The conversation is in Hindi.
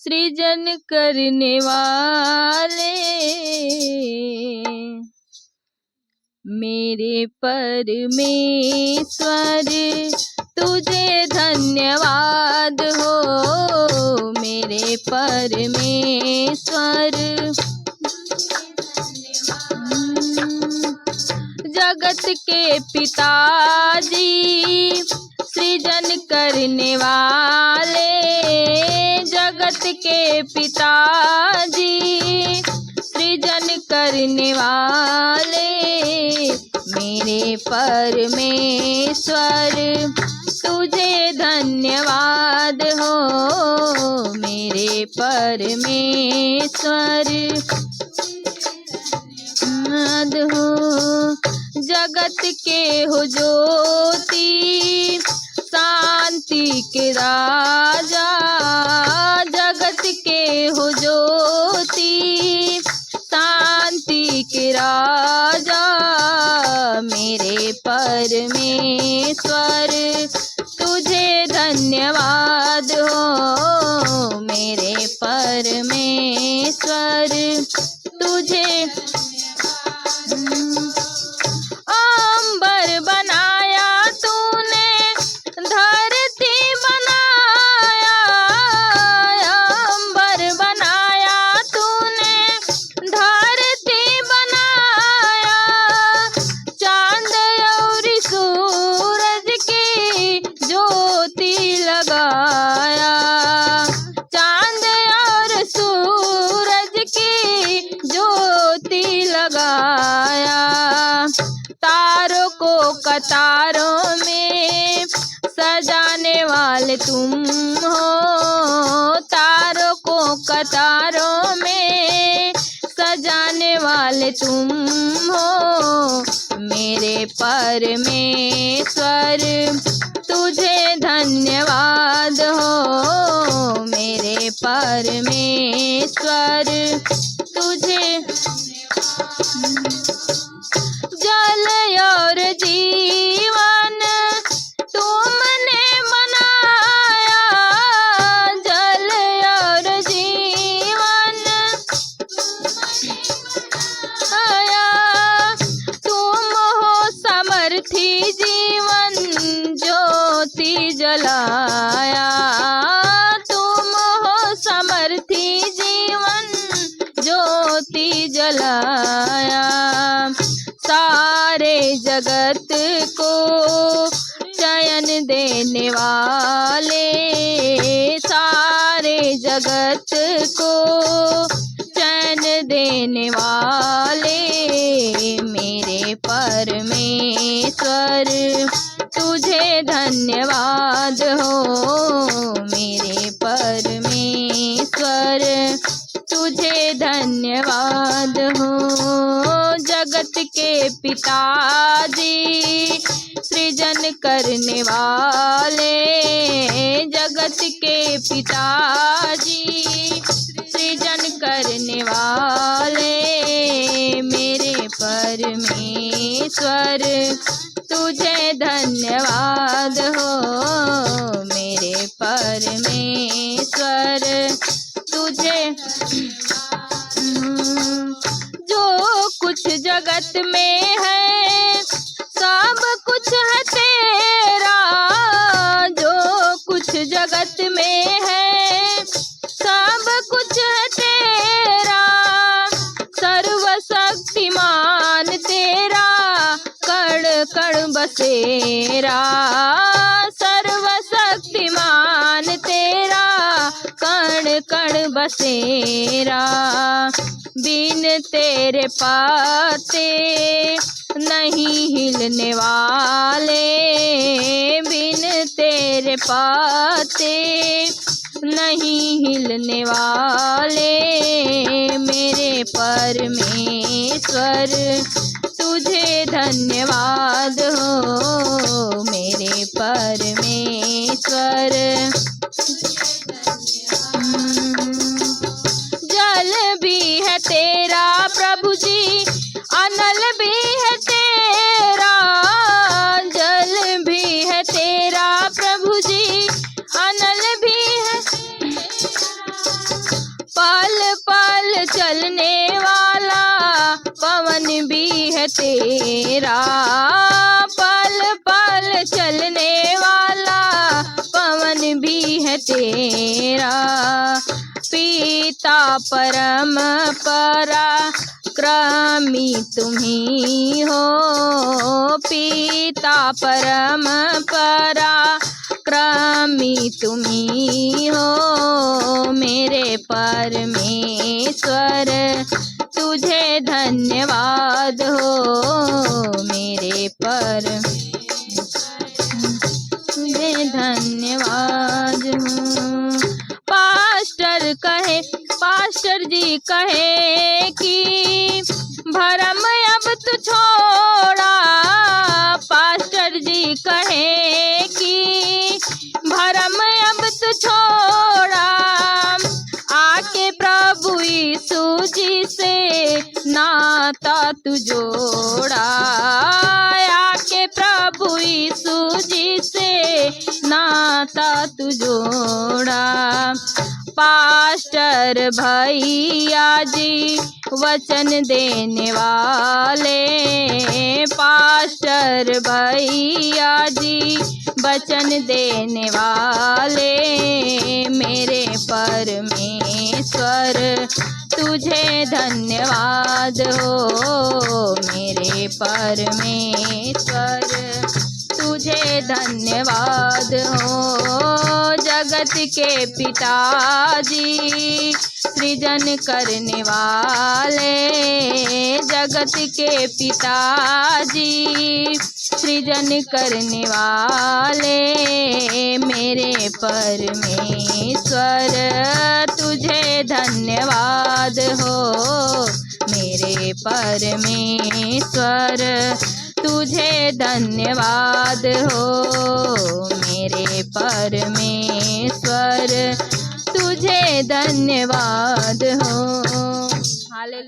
सृजन करने वाले। मेरे परमेश्वर तुझे धन्यवाद हो, मेरे परमेश्वर। जगत के पिताजी सृजन करने वाले, जगत के पिताजी सृजन करने वाले। मेरे परमेश्वर तुझे धन्यवाद हो, मेरे परमेश्वर हो। जगत के हो ज्योति शांति के राजा, जगत के हो ज्योति शांति के राजा। मेरे परमेश्वर तुझे धन्यवाद हो, मेरे परमेश्वर तुझे। अंबर बनाया तूने, धरती बनाया, अंबर बनाया तूने, धरती बनाया। चांद और सूरज की ज्योति लगाया, चांद और सूरज की ज्योति लगाया। तारों को कतारों में सजाने वाले तुम हो, तारों को कतारों में सजाने वाले तुम हो। मेरे परमेश्वर तुझे धन्यवाद हो, मेरे परमेश्वर तुझे। जल और जीवन तुमने बनाया, जल और जीवन आया। तुम हो समर्थी जीवन ज्योति जलाया, तुम हो समर्थी जीवन ज्योति जलाया। सारे जगत को चैन देने वाले, सारे जगत को चैन देने वाले। मेरे परमेश्वर तुझे धन्यवाद हो, मेरे परमेश्वर तुझे धन्यवाद हो। जगत के पिताजी सृजन करने वाले, जगत के पिताजी सृजन करने वाले। मेरे परमेश्वर तुझे धन्यवाद हो, मेरे परमेश्वर तुझे। जो कुछ जगत में है सब कुछ है तेरा, जो कुछ जगत में है सब कुछ है तेरा। सर्वशक्तिमान तेरा कण कण बसेरा, सर्वशक्तिमान तेरा कण कण बसेरा। बिन तेरे पाते नहीं हिलने वाले, बिन तेरे पाते नहीं हिलने वाले। मेरे परमेश्वर तुझे धन्यवाद हो, मेरे परमेश्वर। जल भी है तेरा प्रभु जी, अनल भी है तेरा, जल भी है तेरा प्रभु जी, अनल भी है चलने वाला पवन भी है तेरा, पल पल चलने वाला पवन भी है तेरा। पिता परम पराक्रमी तुम्ही हो, पिता परम पराक्रमी तुम्ही हो। मेरे परमेश्वर तुझे धन्यवाद हो, मेरे तुझे धन्यवाद हो। पास्टर जी कहे कि भरम अब तू छोड़ा, पास्टर जी कहे कि भरम अब तू छोड़ा। आके प्रभु यीशु जी से नाता तू जोड़ा, आके प्रभु यीशु जी से नाता तू जोड़ा। पास्टर भैया जी वचन देने वाले, पास्टर भैया जी वचन देने वाले। मेरे परमेश्वर तुझे धन्यवाद हो, मेरे परमेश्वर तुझे धन्यवाद हो। जगत के पिताजी सृजन करने वाले, जगत के पिताजी सृजन करने वाले। मेरे परमेश्वर तुझे धन्यवाद हो, मेरे परमेश्वर तुझे धन्यवाद हो, मेरे परमेश्वर तुझे धन्यवाद हो। हालेलुया।